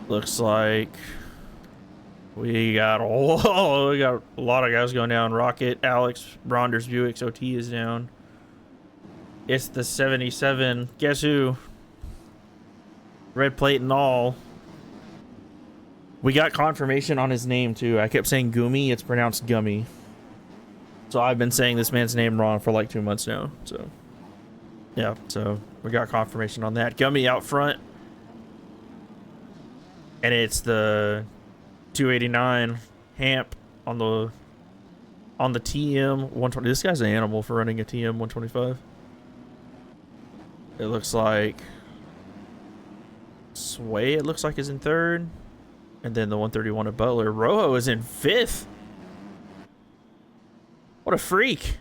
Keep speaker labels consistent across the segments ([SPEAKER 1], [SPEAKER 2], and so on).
[SPEAKER 1] Looks like we got a lot of guys going down. Rocket, Alex, Ronders, Buick's OT is down. It's the 77. Guess who? Red plate and all. We got confirmation on his name too. I kept saying Gumey. It's pronounced Gummy. So I've been saying this man's name wrong for like 2 months now. So yeah, so we got confirmation on that. Gummy out front. And it's the 289 Hampe on the TM 120. This guy's an animal for running a TM 125. It looks like Sway, it looks like, is in third. And then the 131 of Butler. Rojo is in fifth. What a freak.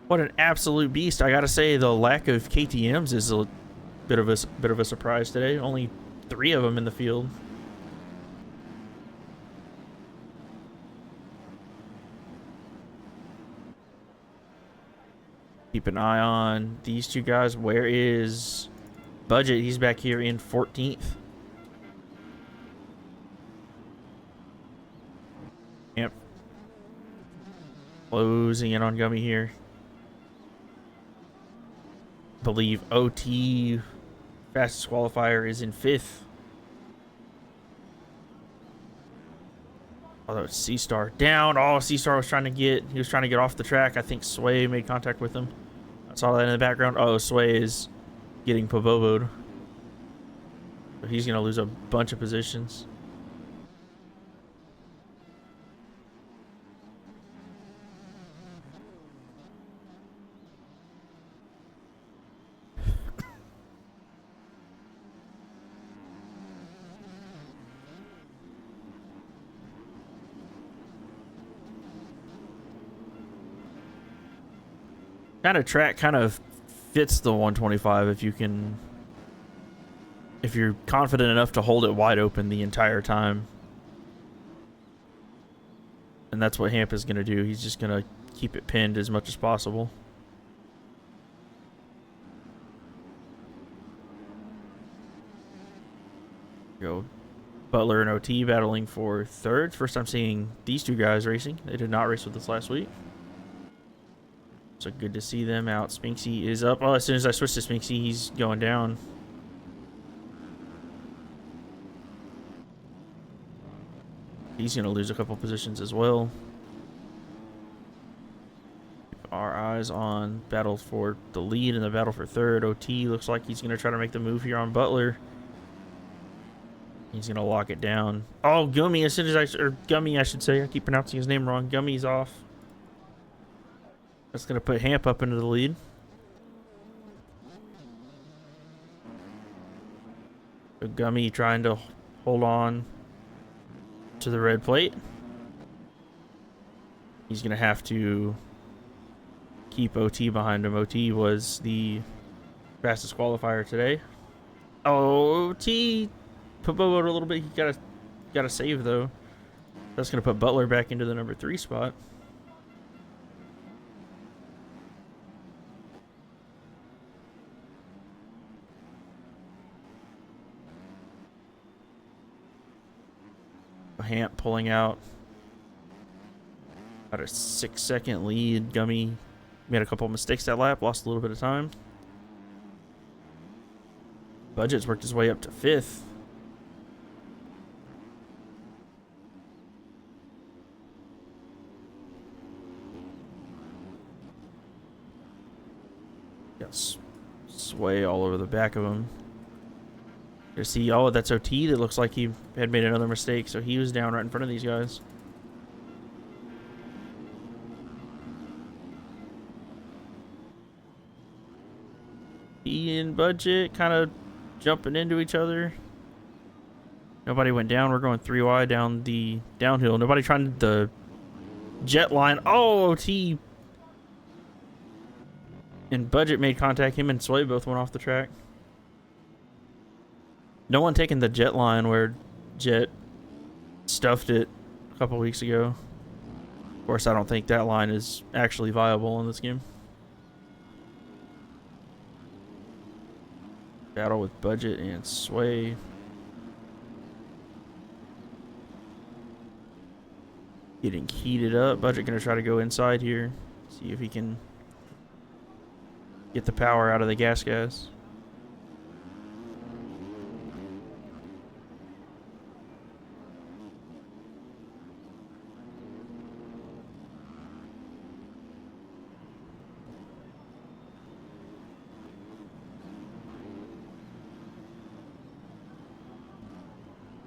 [SPEAKER 1] What an absolute beast. I gotta say, the lack of KTMs is a bit of a surprise today. Only 3 of them in the field. Keep an eye on these two guys. Where is Budget? He's back here in 14th. Yep. Closing in on Gummy here. Believe OT fastest qualifier is in 5th. Although it's C-Star down. Oh, C-Star was trying to get off the track. I think Sway made contact with him. I saw that in the background. Oh, Sway is getting Poboboed. So he's gonna lose a bunch of positions. Kind of track kind of fits the 125 if you're confident enough to hold it wide open the entire time. And that's what Hampe is going to do. He's just going to keep it pinned as much as possible. Go Butler and OT battling for third. First time seeing these two guys racing. They did not race with us last week. So good to see them out. Spinksy is up. Oh, as soon as I switch to Spinksy, he's going down. He's going to lose a couple positions as well. Keep our eyes on battle for the lead and the battle for third. OT looks like he's going to try to make the move here on Butler. He's going to lock it down. Oh, Gumey, as soon as Gummy, I should say. I keep pronouncing his name wrong. Gummy's off. That's going to put Hampe up into the lead. So Gummy trying to hold on to the red plate. He's going to have to keep OT behind him. OT was the fastest qualifier today. Oh, OT put Bobo a little bit. He got a save, though. That's going to put Butler back into the number 3 spot. Hampe pulling out about a 6-second lead. Gummy made a couple of mistakes that lap, lost a little bit of time. Budget's worked his way up to 5th. Got Sway all over the back of him. You see, oh, that's OT. That looks like he had made another mistake, so he was down right in front of these guys. He and Budget kind of jumping into each other. Nobody went down. We're going 3 wide down the downhill. Nobody trying the jet line. Oh, OT and Budget made contact. Him and Sway both went off the track. No one taking the jet line where Jet stuffed it a couple weeks ago. Of course, I don't think that line is actually viable in this game. Battle with Budget and Sway. Getting heated up. Budget gonna try to go inside here. See if he can get the power out of the gas.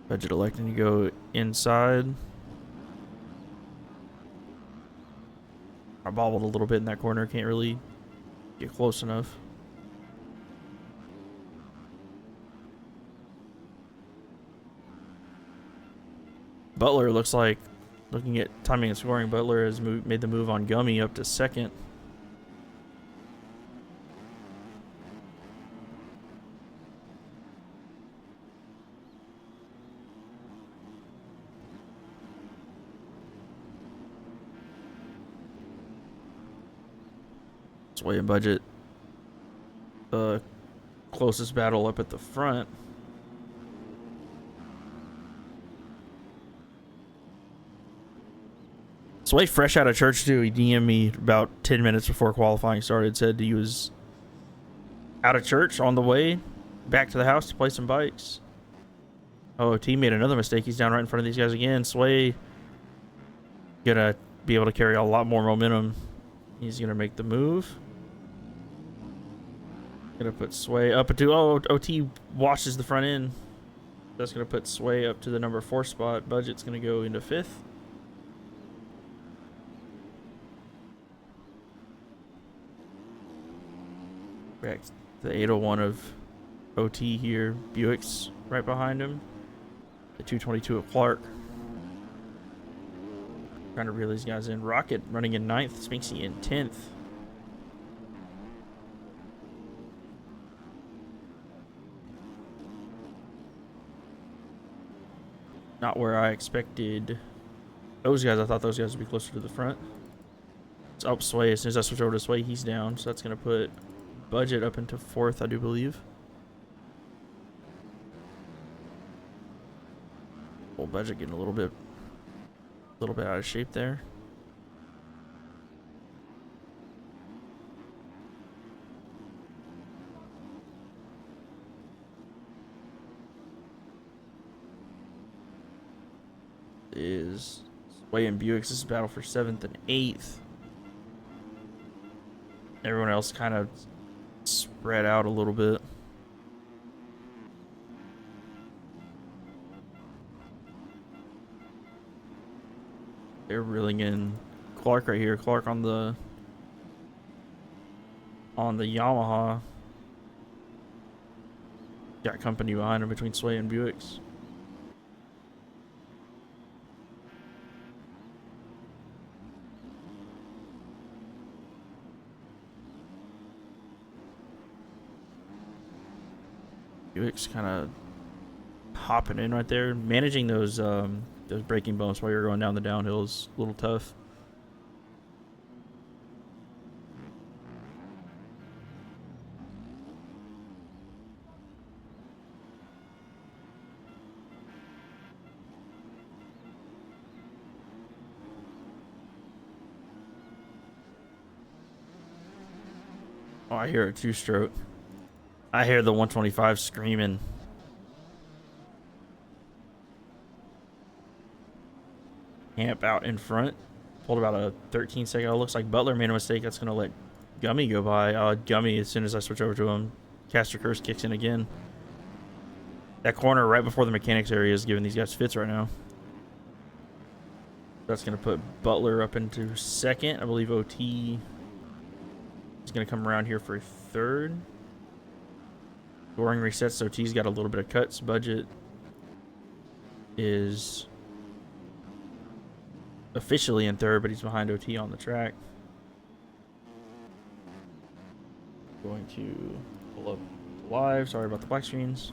[SPEAKER 1] Budget electing to go inside. I bobbled a little bit in that corner. Can't really get close enough. Butler looks like, looking at timing and scoring, Butler has made the move on Gumey up to second. Sway and Budget, the closest battle up at the front. Sway fresh out of church too. He DM'd me about 10 minutes before qualifying started. Said he was out of church on the way back to the house to play some bikes. Oh, T made another mistake. He's down right in front of these guys again. Sway gonna be able to carry a lot more momentum. He's gonna make the move. Gonna put Sway up into, oh, OT washes the front end. That's gonna put Sway up to the number 4 spot. Budget's gonna go into 5th. Back to the 801 of OT here. Buick's right behind him. The 222 of Clark. Trying to reel these guys in. Rocket running in 9th. Spinksy in 10th. Not where I expected those guys. I thought those guys would be closer to the front. It's up Sway. As soon as I switch over to Sway, he's down. So that's going to put Budget up into 4th, I do believe. Well, Budget getting a little bit out of shape there. Is Sway and Buick's this battle for 7th and 8th. Everyone else kind of spread out a little bit. They're reeling in Clark right here. Clark on the Yamaha. Got company behind him between Sway and Buick's. Buick's kind of hopping in right there. Managing those braking bumps while you're going down the downhill is a little tough. Oh, I hear a 2-stroke. I hear the 125 screaming. Hampe out in front. Pulled about a 13-second. Oh, looks like Butler made a mistake. That's going to let Gumey go by. Gumey, as soon as I switch over to him, Caster Curse kicks in again. That corner right before the mechanics area is giving these guys fits right now. That's going to put Butler up into 2nd. I believe OT is going to come around here for 3rd. Scoring resets, so T's got a little bit of cuts. Budget is officially in 3rd, but he's behind OT on the track. Going to pull up live. Sorry about the black screens.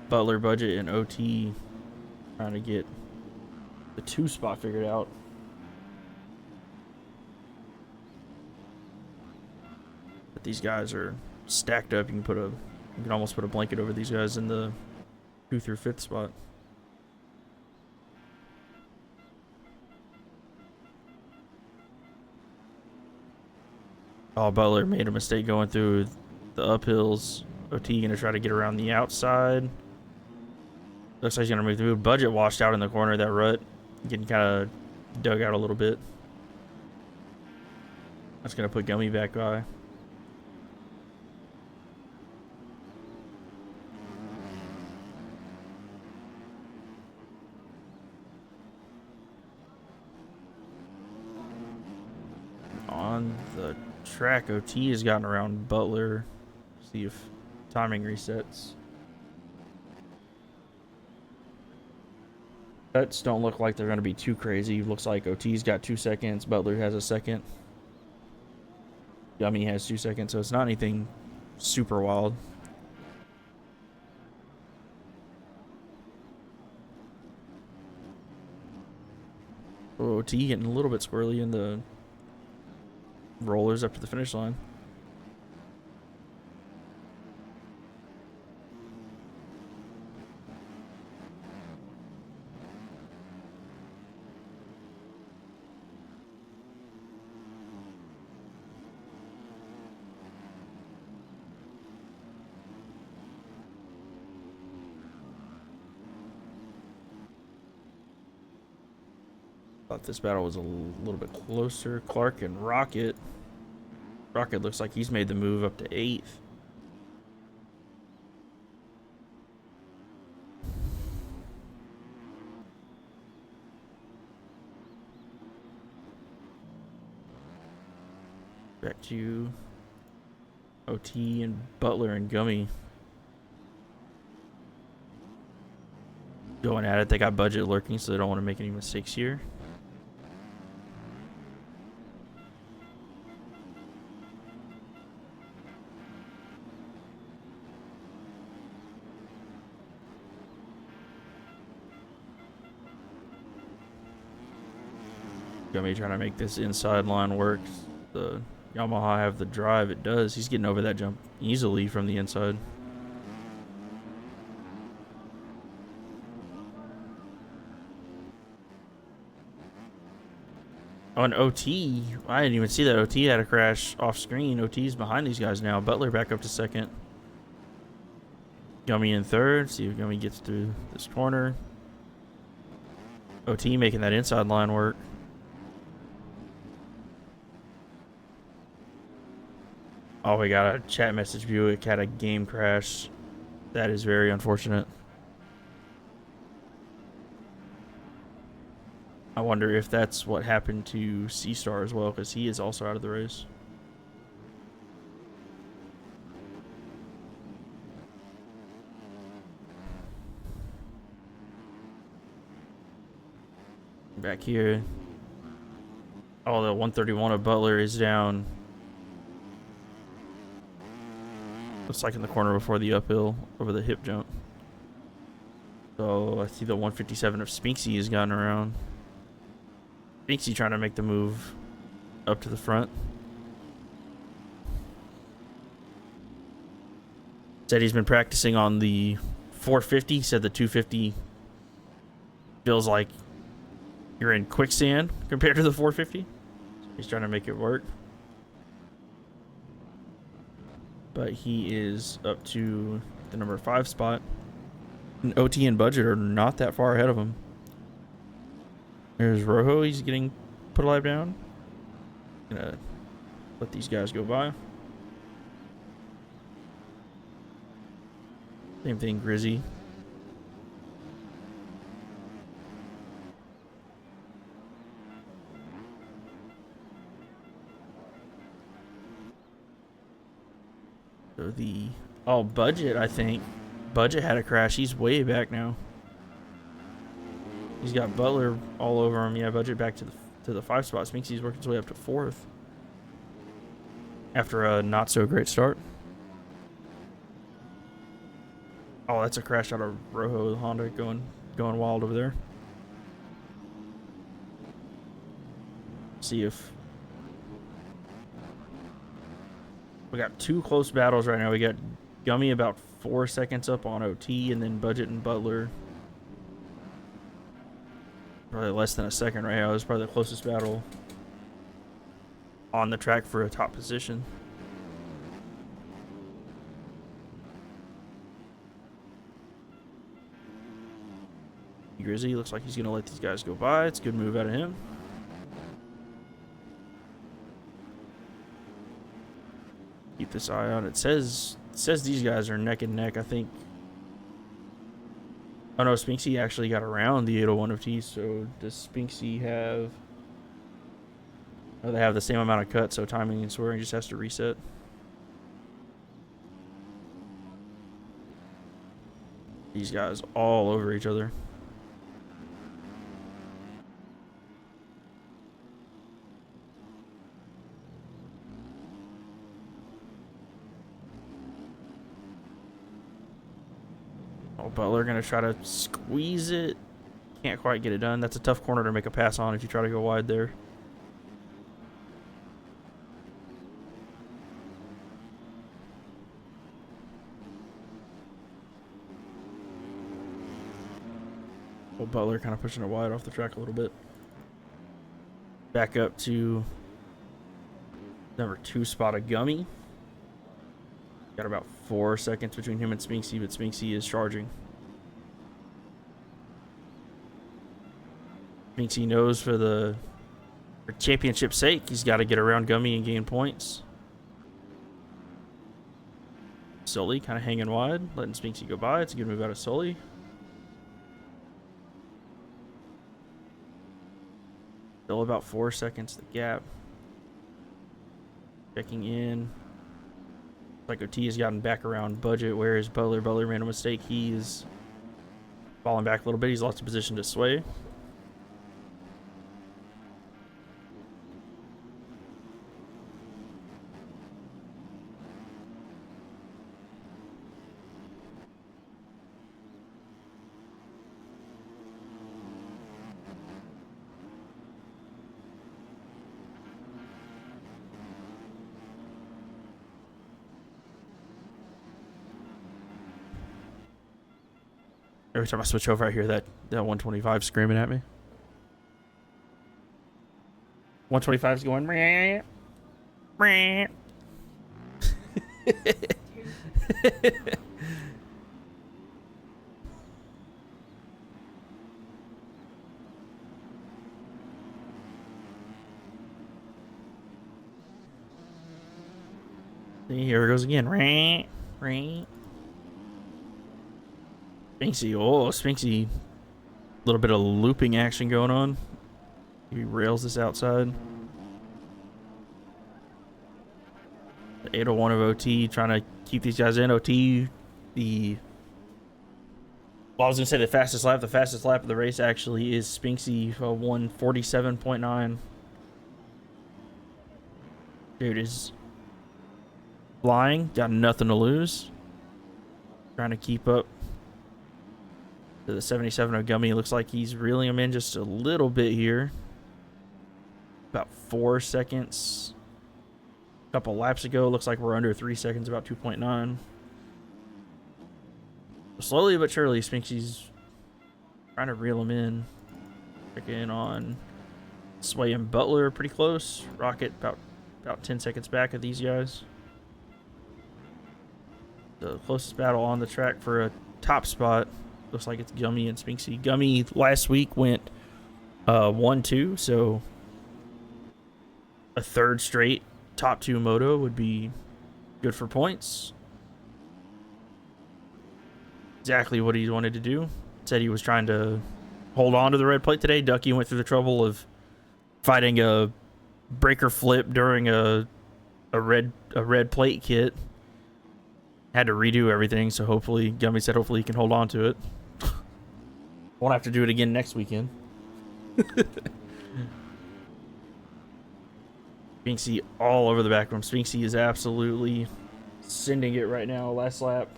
[SPEAKER 1] Butler, Budget, and OT trying to get the 2 spot figured out. But these guys are stacked up. You can almost put a blanket over these guys in the 2 through 5th spot. Oh, Butler made a mistake going through the uphills. OT gonna try to get around the outside. Looks like he's gonna move through. Budget washed out in the corner of that rut, getting kind of dug out a little bit. That's gonna put Gumey back by. On the track, OT has gotten around Butler. See if timing resets. Cuts don't look like they're going to be too crazy. Looks like OT's got 2 seconds. Butler has a second. Gumey has 2 seconds, so it's not anything super wild. OT getting a little bit squirrely in the rollers up to the finish line. Thought this battle was a little bit closer. Clark and Rocket. Rocket looks like he's made the move up to 8th. Back to OT and Butler and Gumey. Going at it. They got budget lurking, so they don't want to make any mistakes here. Gummy trying to make this inside line work. The Yamaha have the drive. It does. He's getting over that jump easily from the inside. Oh, and OT. I didn't even see that. OT had a crash off screen. OT's behind these guys now. Butler back up to 2nd. Gummy in 3rd. See if Gummy gets through this corner. OT making that inside line work. Oh, we got a chat message. Buick had a game crash. That is very unfortunate. I wonder if that's what happened to C-Star as well, because he is also out of the race. Back here. Oh, the 131 of Butler is down. Looks like in the corner before the uphill over the hip jump. So I see the 157 of Spinksy has gotten around. Spinksy trying to make the move up to the front. Said he's been practicing on the 450. Said the 250 feels like you're in quicksand compared to the 450. So he's trying to make it work. But he is up to the number 5 spot. And OT and Budget are not that far ahead of him. There's Rojo. He's getting put a lap down. Gonna let these guys go by. Same thing, Grizzy. So the Budget, I think. Budget had a crash. He's way back now. He's got Butler all over him. Yeah, Budget back to the 5 spot. Spinksy's working his way up to 4th after a not so great start. Oh, that's a crash out of Rojo Honda going wild over there. See if we got two close battles right now. We got Gummy about 4 seconds up on OT, and then Budget and Butler probably less than a second right now. It's probably the closest battle on the track for a top position. Grizzy looks like he's gonna let these guys go by. It's a good move out of him. Keep this eye on. It says these guys are neck and neck. I think. Oh no, Spinksy actually got around the 801 of T. So does Spinksy have? Oh, they have the same amount of cut. So timing and swearing just has to reset. These guys all over each other. Butler gonna try to squeeze it. Can't quite get it done. That's a tough corner to make a pass on if you try to go wide there. Well, Butler kind of pushing it wide off the track a little bit. Back up to number 2 spot of Gummy. Got about 4 seconds between him and Spinksy, but Spinksy is charging. Spinksy knows for championship's sake, he's got to get around Gummy and gain points. Sully kind of hanging wide, letting Spinksy go by. It's a good move out of Sully. Still about 4 seconds the gap. Checking in. Like OT has gotten back around Budget, whereas Butler made a mistake. He's falling back a little bit. He's lost a position to sway. Every time I switch over, I hear that 125 screaming at me. 125's going. Meh, meh. See, here it goes again. Meh, meh. Spinksy, Spinksy, a little bit of looping action going on. He rails this outside. The 801 of OT trying to keep these guys in. OT, I was gonna say the fastest lap. The fastest lap of the race actually is Spinksy, 1:47.9. Dude is flying, got nothing to lose. Trying to keep up to the 77 of Gummy. Looks like he's reeling him in just a little bit here. About 4 seconds. A couple laps ago, looks like we're under 3 seconds, about 2.9. Slowly but surely, Spinksy's trying to reel him in. Check in on Sway and Butler, pretty close. Rocket about 10 seconds back of these guys. The closest battle on the track for a top spot looks like it's Gummy and Spinksy. Gummy last week went 1-2, so a third straight top 2 moto would be good for points. Exactly what he wanted to do. Said he was trying to hold on to the red plate today. Ducky went through the trouble of fighting a breaker flip during a red plate kit. Had to redo everything, so hopefully Gummy said hopefully he can hold on to it. Won't have to do it again next weekend. Spinksy all over the back room. Spinksy is absolutely sending it right now. Last lap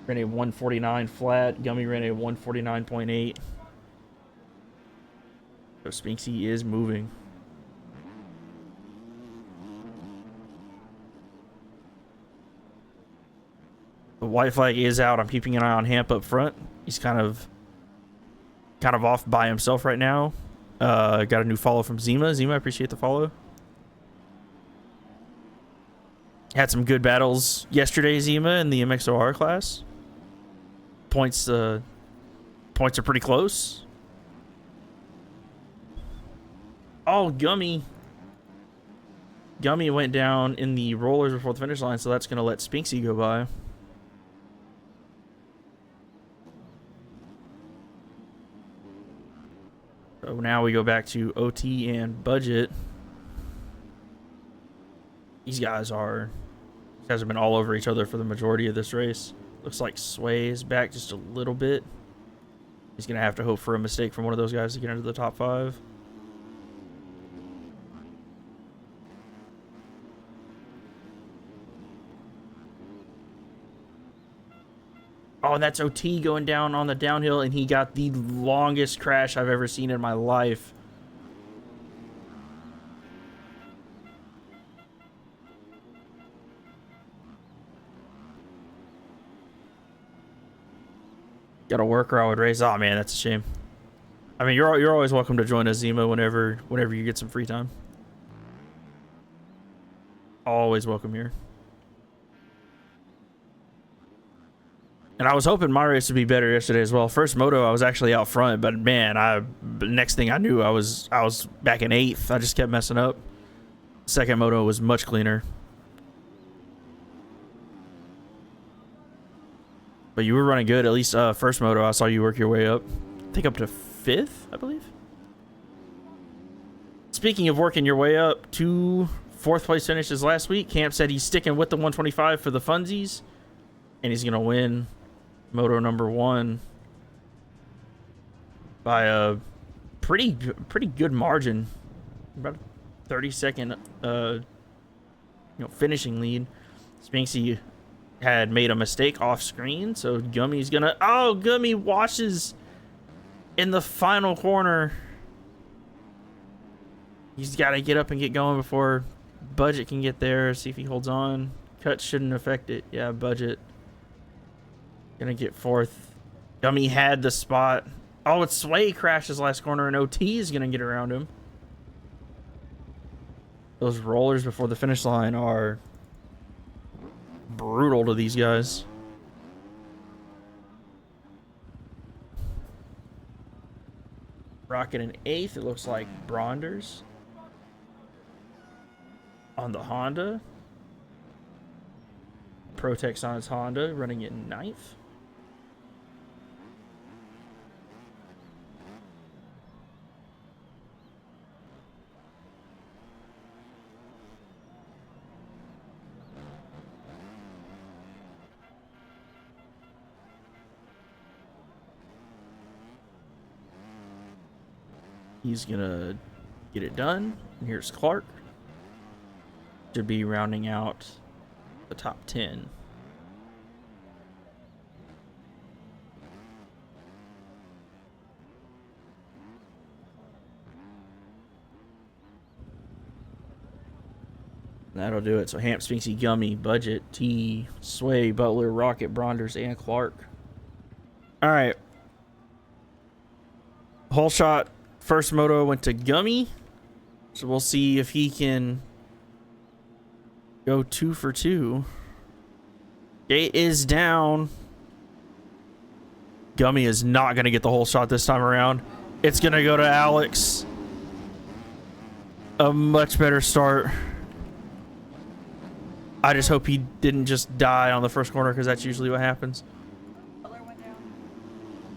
[SPEAKER 1] ran a 149 flat. Gummy ran a 149.8. So Spinksy is moving. The white flag is out. I'm keeping an eye on Hampe up front. He's kind of off by himself right now. Got a new follow from Zima. Zima, I appreciate the follow. Had some good battles yesterday, Zima, in the MXOR class. Points are pretty close. Oh, Gumey went down in the rollers before the finish line, so that's going to let Spinksy go by. So now we go back to OT and budget. These guys have been all over each other for the majority of this race. Looks like Sway is back just a little bit. He's going to have to hope for a mistake from one of those guys to get into the top 5. Oh, and that's OT going down on the downhill, and he got the longest crash I've ever seen in my life. Got a worker I would race. Oh man, that's a shame. I mean, you're always welcome to join us, Zima, whenever you get some free time. Always welcome here. And I was hoping my race would be better yesterday as well. First moto, I was actually out front, but man, next thing I knew, I was back in 8th. I just kept messing up. Second moto was much cleaner. But you were running good. At least first moto, I saw you work your way up. I think up to 5th, I believe. Speaking of working your way up, 2 4th place finishes last week. Camp said he's sticking with the 125 for the funsies, and he's gonna win moto number 1 by a pretty good margin, about a 30-second finishing lead. Spinksy had made a mistake off screen, so Gumey's gonna... Oh, Gumey washes in the final corner. He's got to get up and get going before Budget can get there. See if he holds on. Cut shouldn't affect it. Yeah, Budget gonna get 4th. Gumey had the spot. Oh, it's Sway crashes last corner, and OT is gonna get around him. Those rollers before the finish line are brutal to these guys. Rocket in 8th. It looks like Bronders on the Honda. Protex on his Honda, running in 9th. He's gonna get it done. And here's Clark. Should be rounding out the top 10. That'll do it. So Hampe, Spinksy, Gumey, Budget, T, Sway, Butler, Rocket, Bronders, and Clark. All right. Whole shot. First moto went to Gumey. So we'll see if he can go 2 for 2. Gate is down. Gumey is not going to get the whole shot this time around. It's going to go to Alex. A much better start. I just hope he didn't just die on the first corner, because that's usually what happens.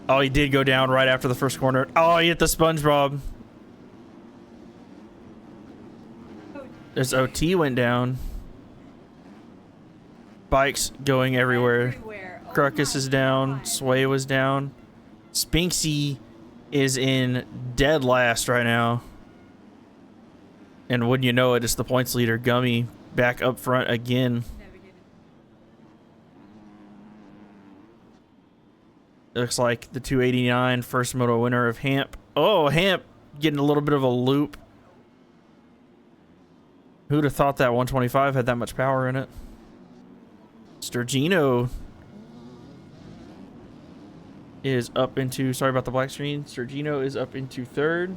[SPEAKER 1] Oh, he did go down right after the first corner. Oh, he hit the SpongeBob. There's OT went down. Bikes going everywhere. Crocus is down. Sway was down. Spinksy is in dead last right now. And wouldn't you know it, it's the points leader, Gumey, back up front again. It looks like the 289 first moto winner of Hampe. Oh, Hampe getting a little bit of a loop. Who'd have thought that 125 had that much power in it? Sturgino is up into, sorry about the black screen, Sergino is up into third.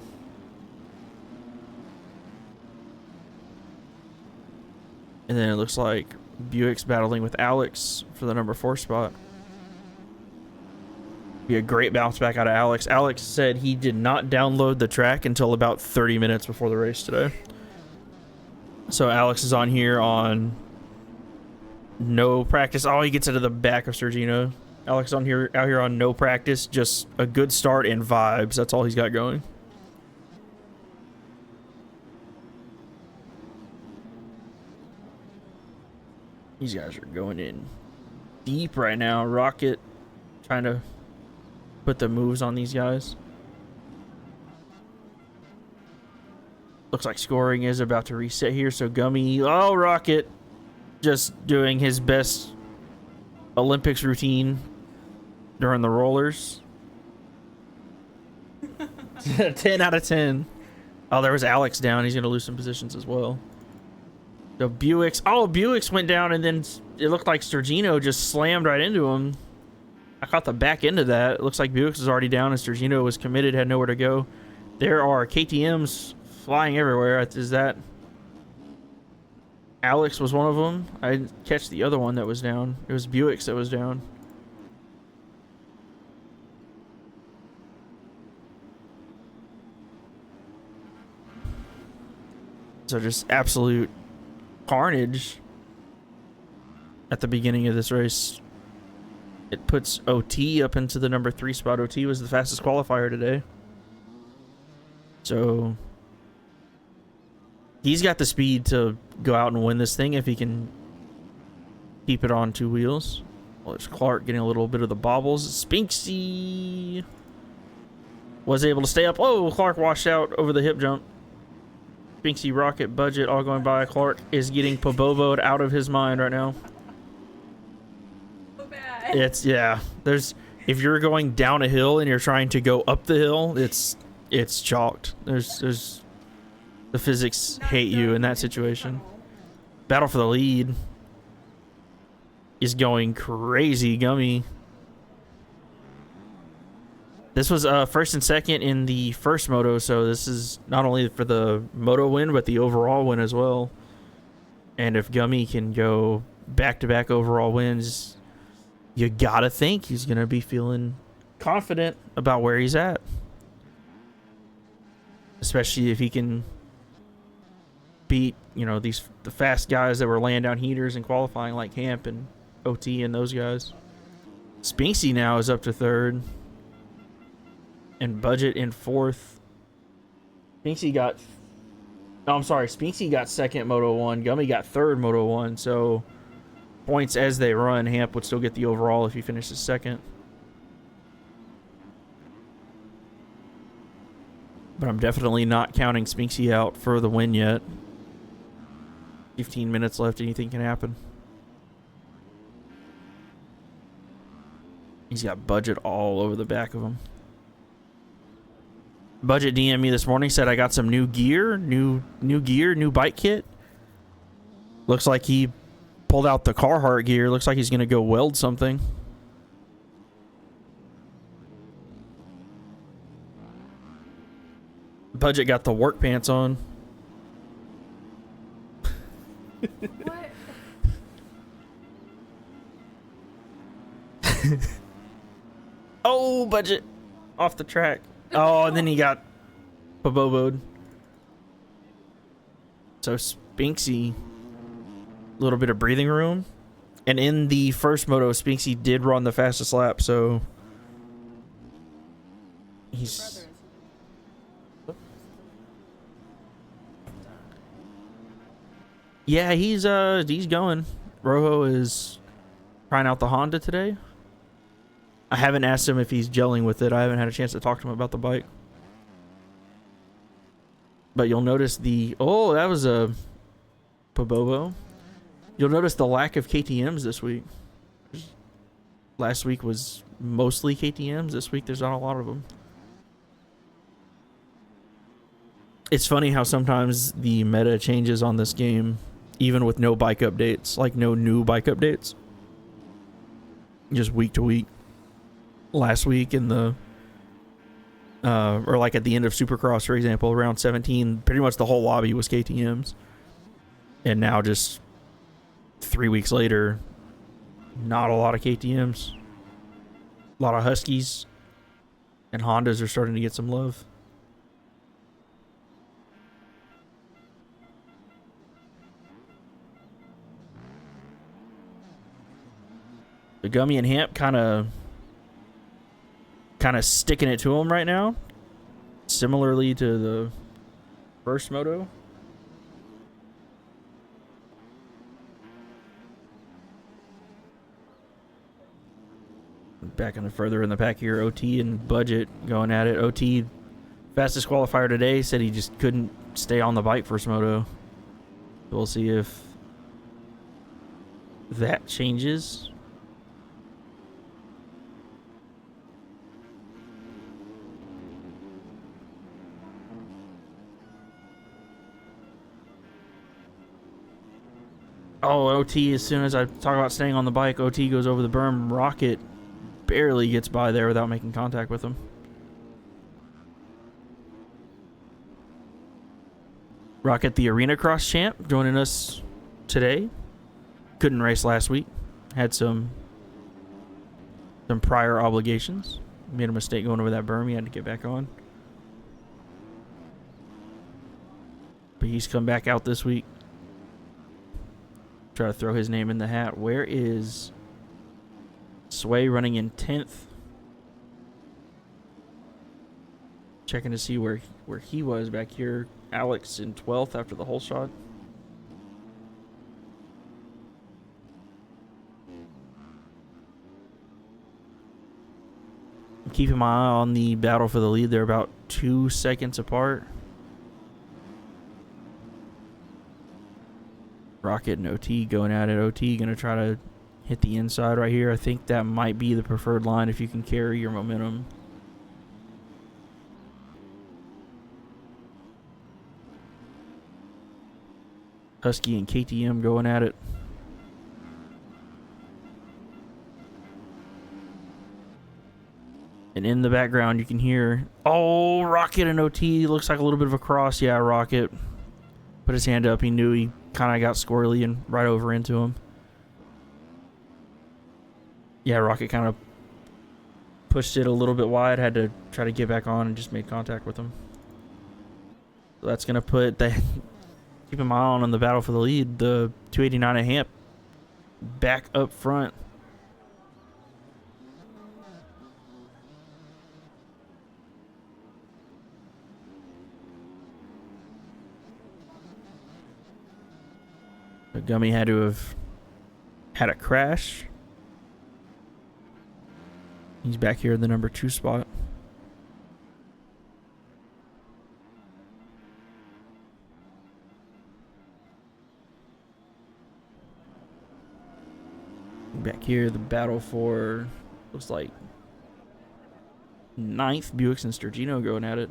[SPEAKER 1] And then it looks like Buick's battling with Alex for the number 4 spot. Be a great bounce back out of Alex. Alex said he did not download the track until about 30 minutes before the race today. So Alex is on here on no practice. Oh, he gets into the back of Sergino. Alex out here on no practice, just a good start and vibes. That's all he's got going. These guys are going in deep right now. Rocket trying to put the moves on these guys. Looks like scoring is about to reset here. So Gumey, oh, Rocket just doing his best Olympics routine during the rollers. 10 out of 10. Oh, there was Alex down. He's going to lose some positions as well. So Buick's went down, and then it looked like Sergino just slammed right into him. I caught the back end of that. It looks like Buick's was already down, and Sergino was committed, had nowhere to go. There are KTMs flying everywhere. Is that Alex was one of them? I didn't catch the other one that was down. It was Buick's that was down. So just absolute carnage at the beginning of this race. It puts OT up into the number 3 spot. OT was the fastest qualifier today. So he's got the speed to go out and win this thing if he can keep it on 2 wheels. Well, there's Clark getting a little bit of the bobbles. Spinksy was able to stay up. Oh, Clark washed out over the hip jump. Spinksy, Rocket, Budget all going by. Clark is getting Pabobo'd out of his mind right now.
[SPEAKER 2] So bad.
[SPEAKER 1] Yeah. If you're going down a hill and you're trying to go up the hill, it's chalked. There's the physics hate you in that situation. Battle for the lead is going crazy. Gumey. This was first and second in the first moto, so this is not only for the moto win, but the overall win as well. And if Gumey can go back-to-back overall wins, you gotta think he's gonna be feeling confident about where he's at. Especially if he can beat, the fast guys that were laying down heaters and qualifying like Hampe and OT and those guys. Spinksy now is up to third. And Budget in fourth. Spinksy got second Moto 1. Gumey got third Moto 1. So points as they run, Hampe would still get the overall if he finishes second. But I'm definitely not counting Spinksy out for the win yet. 15 minutes left, anything can happen. He's got Budget all over the back of him. Budget DM'd me this morning, said I got some new gear, new bike kit. Looks like he pulled out the Carhartt gear. Looks like he's going to go weld something. Budget got the work pants on.
[SPEAKER 2] What?
[SPEAKER 1] Oh, Budget off the track. Oh, and then he got Pabobo'd. So Spinksy, a little bit of breathing room. And in the first moto, Spinksy did run the fastest lap, so he's... Yeah, he's going. Rojo is trying out the Honda today. I haven't asked him if he's gelling with it. I haven't had a chance to talk to him about the bike. But you'll notice oh, that was a Pabobo. You'll notice the lack of KTMs this week. Last week was mostly KTMs. This week there's not a lot of them. It's funny how sometimes the meta changes on this game, even with no bike updates, like no new bike updates. Just week to week. last week in the or like at the end of Supercross, for example, round 17, pretty much the whole lobby was KTMs. And now just 3 weeks later, not a lot of KTMs. A lot of Huskies and Hondas are starting to get some love. The Gummy and Hamp kind of sticking it to them right now, similarly to the first moto. Back further in the pack here, OT and Budget going at it. OT, fastest qualifier today, said he just couldn't stay on the bike first moto. We'll see if that changes. Oh, OT, as soon as I talk about staying on the bike, OT goes over the berm. Rocket barely gets by there without making contact with him. Rocket, the Arena Cross champ, joining us today. Couldn't race last week. Had some prior obligations. Made a mistake going over that berm. He had to get back on. But he's come back out this week. Try to throw his name in the hat. Where is Sway running in 10th? Checking to see where he was back here. Alex in 12th after the whole shot. Keeping my eye on the battle for the lead. They're about 2 seconds apart. Rocket and OT going at it. OT going to try to hit the inside right here. I think that might be the preferred line if you can carry your momentum. Husky and KTM going at it. And in the background you can hear, oh, Rocket and OT. Looks like a little bit of a cross. Yeah, Rocket put his hand up. He knew he kind of got squirrely and right over into him. Yeah, Rocket kind of pushed it a little bit wide. Had to try to get back on and just made contact with him. So that's going to put the... Keeping my eye on the battle for the lead. The 289 at Hamp back up front. The Gummy had to have had a crash. He's back here in the number 2 spot. Back here, the battle for, looks like 9th. Buicks and Sturgino going at it.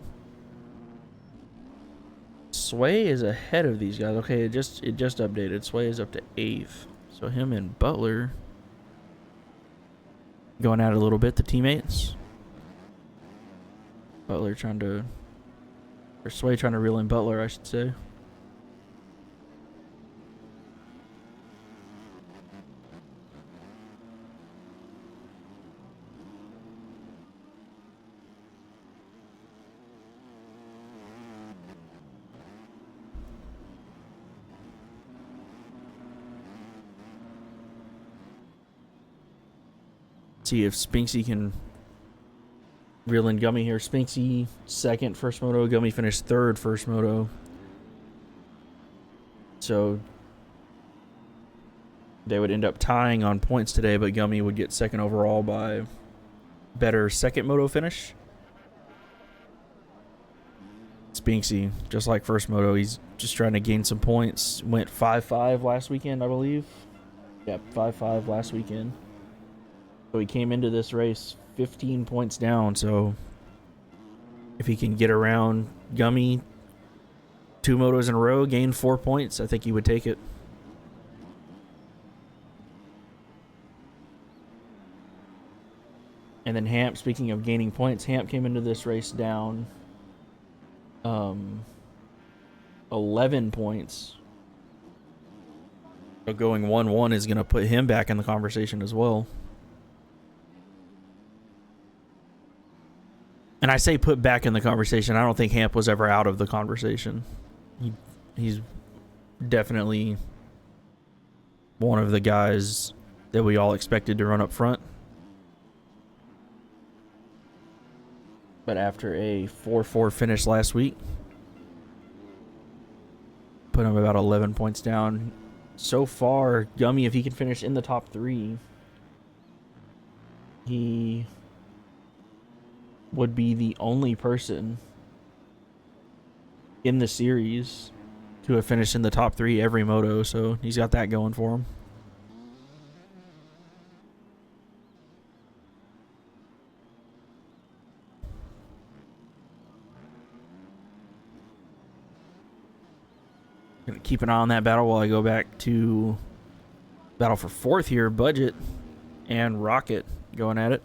[SPEAKER 1] Sway is ahead of these guys. Okay, it just updated. Sway is up to 8th. So him and Butler going at it a little bit, the teammates. Butler trying to, or Sway trying to reel in Butler, I should say. See if Spinksy can reel in Gummy here. Spinksy second first moto. Gummy finished third first moto. So they would end up tying on points today, but Gummy would get second overall by better second moto finish. Spinksy, just like first moto, he's just trying to gain some points. Went 5-5 last weekend, I believe. Yep, 5-5 last weekend. So he came into this race 15 points down. So if he can get around Gummy 2 motos in a row, gain 4 points, I think he would take it. And then Hamp, speaking of gaining points, Hamp came into this race down 11 points. So going 1-1 is going to put him back in the conversation as well. And I say put back in the conversation. I don't think Hamp was ever out of the conversation. He's definitely one of the guys that we all expected to run up front. But after a 4-4 finish last week, put him about 11 points down. So far, Gumey, if he can finish in the top 3, he would be the only person in the series to have finished in the top 3 every moto, so he's got that going for him. Gonna keep an eye on that battle while I go back to battle for 4th here. Budget and Rocket going at it.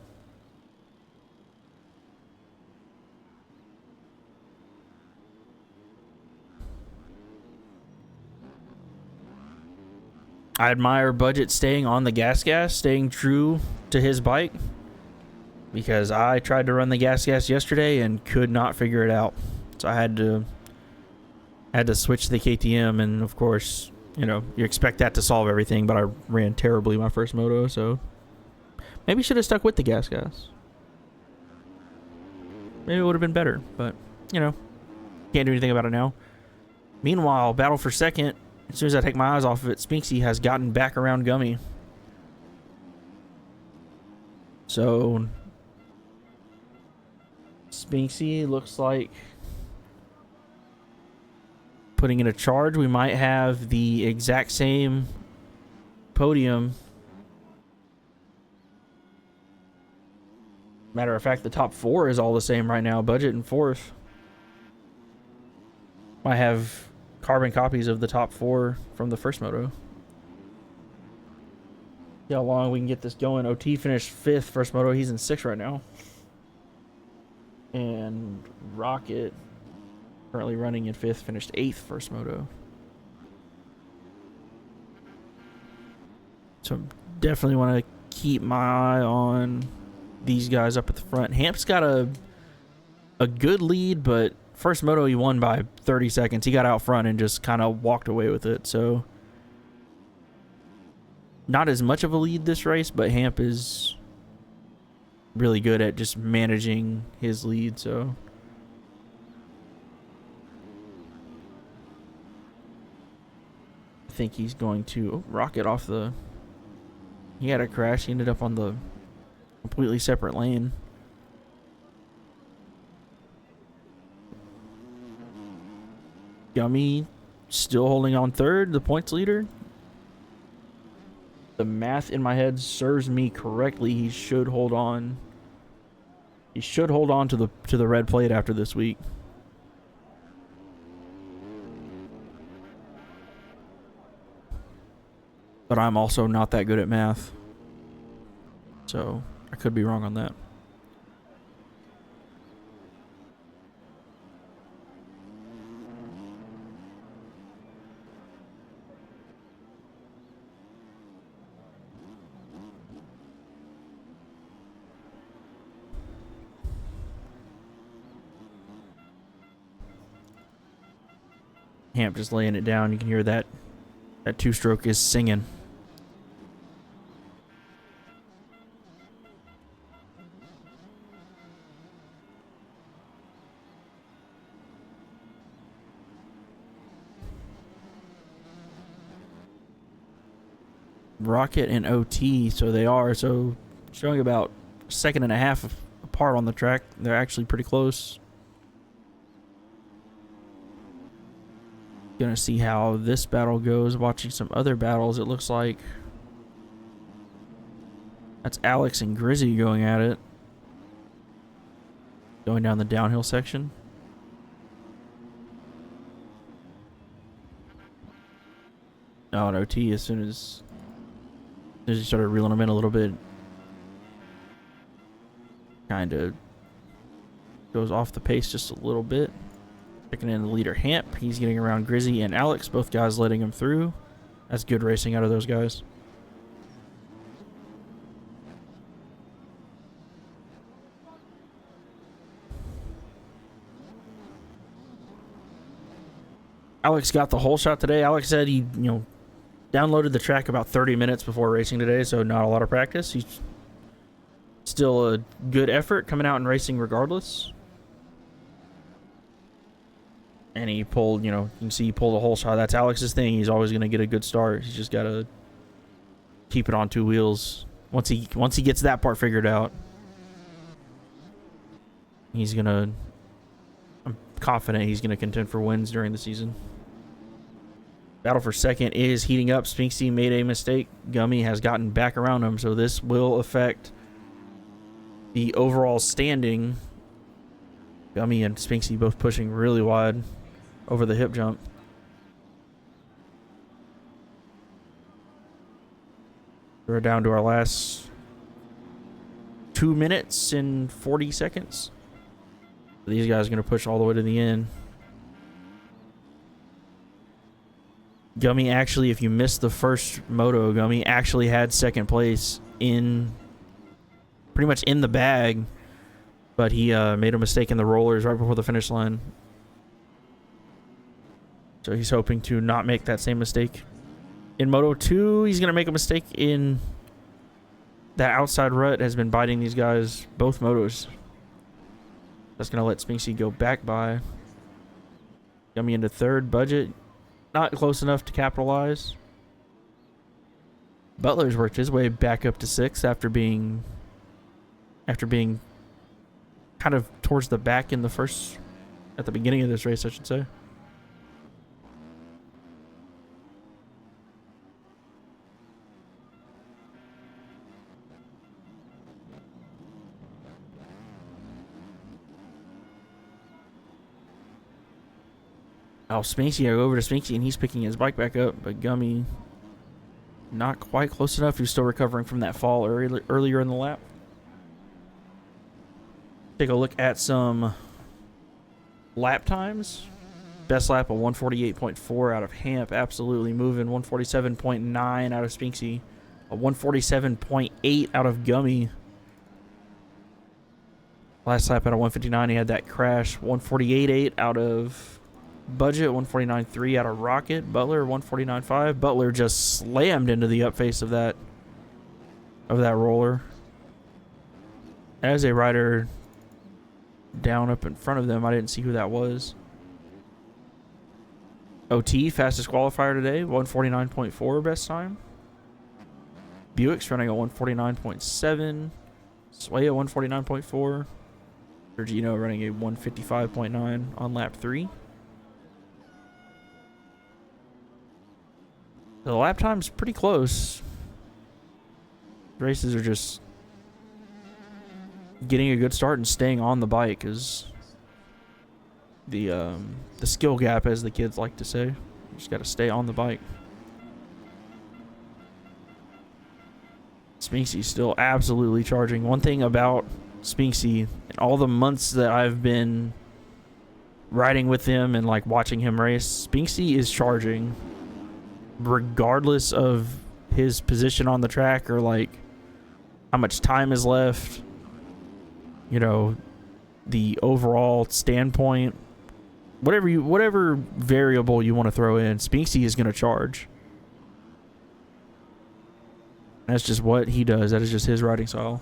[SPEAKER 1] I admire Budget staying on the gas, staying true to his bike, because I tried to run the gas yesterday and could not figure it out. So I had to switch to the KTM, and of course, you know, you expect that to solve everything, but I ran terribly my first moto, so maybe should have stuck with the gas. Maybe it would have been better, but, you know, can't do anything about it now. Meanwhile, battle for 2nd. As soon as I take my eyes off of it, Spinksy has gotten back around Gumey. So Spinksy looks like putting in a charge. We might have the exact same podium. Matter of fact, the top 4 is all the same right now. Budget in 4th. I have carbon copies of the top 4 from the first moto. See how long we can get this going. OT finished 5th first moto. He's in 6th right now. And Rocket, currently running in 5th, finished 8th first moto. So definitely want to keep my eye on these guys up at the front. Hamp's got a good lead, but first moto he won by 30 seconds. He got out front and just kind of walked away with it. So not as much of a lead this race, but Hamp is really good at just managing his lead. So I think he's going to rocket off the... He had a crash. He ended up on the completely separate lane. Gumey still holding on 3rd, the points leader. The math in my head serves me correctly. He should hold on. He should hold on to the red plate after this week. But I'm also not that good at math, so I could be wrong on that. Hamp just laying it down. You can hear that 2-stroke is singing. Rocket and OT, so they are showing about a second and a half apart on the track. They're actually pretty close. Gonna see how this battle goes. Watching some other battles, it looks like that's Alex and Grizzy going at it, going down the downhill section. Oh, and OT, as soon as he started reeling him in a little bit, kind of goes off the pace just a little bit. Picking in the leader, Hampe. He's getting around Grizzy and Alex. Both guys letting him through. That's good racing out of those guys. Alex got the whole shot today. Alex said he, downloaded the track about 30 minutes before racing today, so not a lot of practice. He's still a good effort coming out and racing regardless. And he pulled, you can see he pulled a whole shot. That's Alex's thing. He's always going to get a good start. He's just got to keep it on two wheels. Once he gets that part figured out, he's going to, I'm confident he's going to contend for wins during the season. Battle for second is heating up. Spinksy made a mistake. Gumey has gotten back around him, so this will affect the overall standing. Gumey and Spinksy both pushing really wide over the hip jump. We're down to our last 2 minutes and 40 seconds. These guys are going to push all the way to the end. Gumey actually, if you missed the first moto, Gumey actually had second place in pretty much in the bag, but he made a mistake in the rollers right before the finish line. So he's hoping to not make that same mistake. In Moto 2, he's going to make a mistake in that outside rut has been biting these guys, both motos. That's going to let Spinksy go back by. Gumey into third. Budget, not close enough to capitalize. Butler's worked his way back up to sixth after being kind of towards the back in at the beginning of this race, I should say. Oh, Spinksy, I go over to Spinksy, and he's picking his bike back up, but Gumey not quite close enough. He's still recovering from that fall earlier in the lap. Take a look at some lap times. Best lap of 148.4 out of Hampe, absolutely moving. 147.9 out of Spinksy. A 147.8 out of Gumey. Last lap out of 159, he had that crash. 148.8 out of Budget, 149.3 out of Rocket. Butler, 149.5. Butler just slammed into the up face of that roller. As a rider down up in front of them, I didn't see who that was. OT, fastest qualifier today, 149.4 best time. Buick's running a 149.7. Sway at 149.4. Sergino running a 155.9 on lap 3. The lap time's pretty close. Races are just getting a good start and staying on the bike is the skill gap, as the kids like to say. You just got to stay on the bike. Spinksy's still absolutely charging. One thing about Spinksy, in all the months that I've been riding with him and like watching him race, Spinksy is charging regardless of his position on the track or like how much time is left, the overall standpoint, whatever variable you want to throw in, Spinksy is going to charge. That's just what he does. That is just his riding style.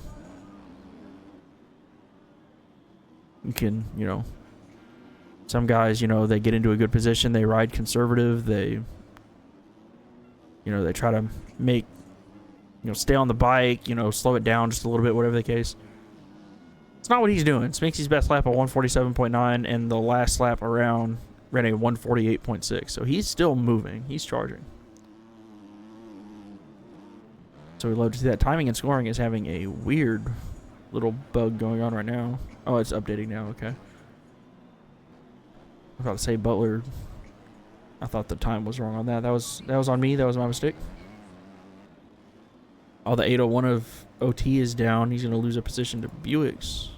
[SPEAKER 1] You can, some guys, they get into a good position, they ride conservative, they try to make, stay on the bike, slow it down just a little bit, whatever the case. It's not what he's doing. Spinksy's best lap at 147.9, and the last lap around ran a 148.6. So he's still moving. He's charging. So we love to see that. Timing and scoring is having a weird little bug going on right now. Oh, it's updating now. Okay. I was about to say Butler. I thought the time was wrong on that. That was on me. That was my mistake. Oh, the 801 of OT is down. He's going to lose a position to Buick's.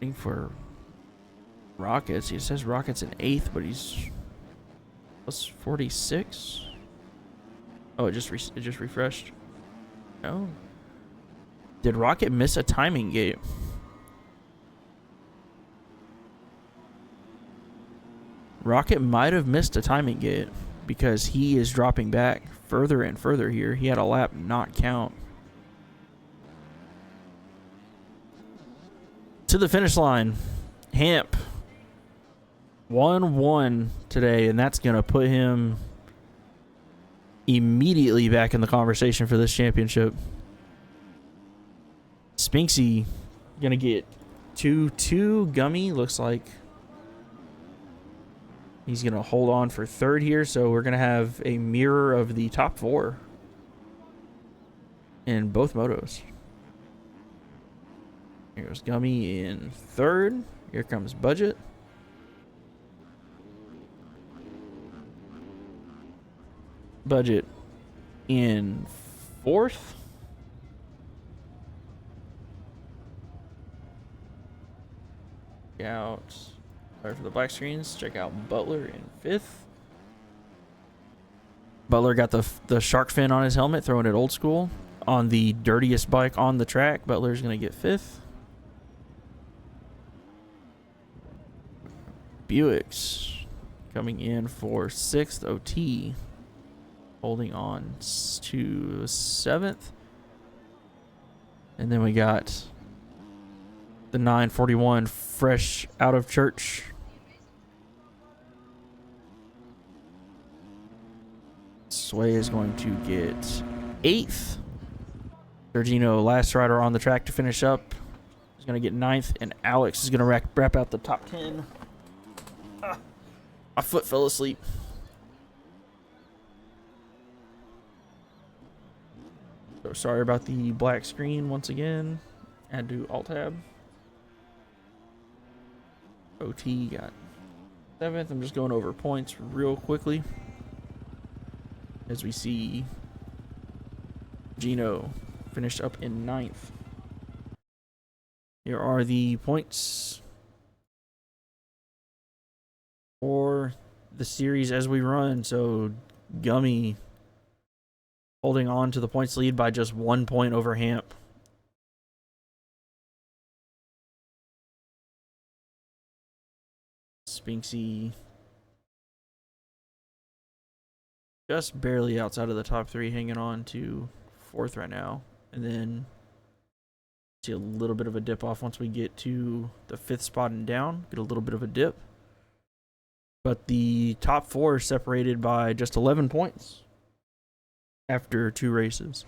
[SPEAKER 1] Looking for Rockets. He says Rockets in 8th, but he's plus 46. Oh, it just refreshed. No. Did Rocket miss a timing gate? Rocket might have missed a timing gate because he is dropping back further and further here. He had a lap not count. To the finish line, Hampe 1-1 today, and that's going to put him immediately back in the conversation for this championship. Spinksy going to get 2-2. Gumey looks like he's going to hold on for 3rd here, so we're going to have a mirror of the top 4 in both motos. Here goes Gumey in 3rd. Here comes Budget. Budget in 4th. Check out, sorry for the black screens. Check out Butler in 5th. Butler got the shark fin on his helmet, throwing it old school. On the dirtiest bike on the track, Butler's going to get 5th. Buick's coming in for 6th. OT holding on to 7th. And then we got the 941 fresh out of church. Sway is going to get 8th. Sergino, last rider on the track to finish up, is going to get 9th. And Alex is going to wrap out the top 10. My foot fell asleep. So sorry about the black screen once again. I had to do Alt-Tab. OT got 7th. I'm just going over points real quickly. As we see Gino finished up in 9th. Here are the points for the series as we run. So Gumey holding on to the points lead by just 1 point over Hampe. Spinksy just barely outside of the top 3, hanging on to 4th right now. And then see a little bit of a dip off once we get to the 5th spot and down. Get a little bit of a dip. But the top 4 are separated by just 11 points after 2 races.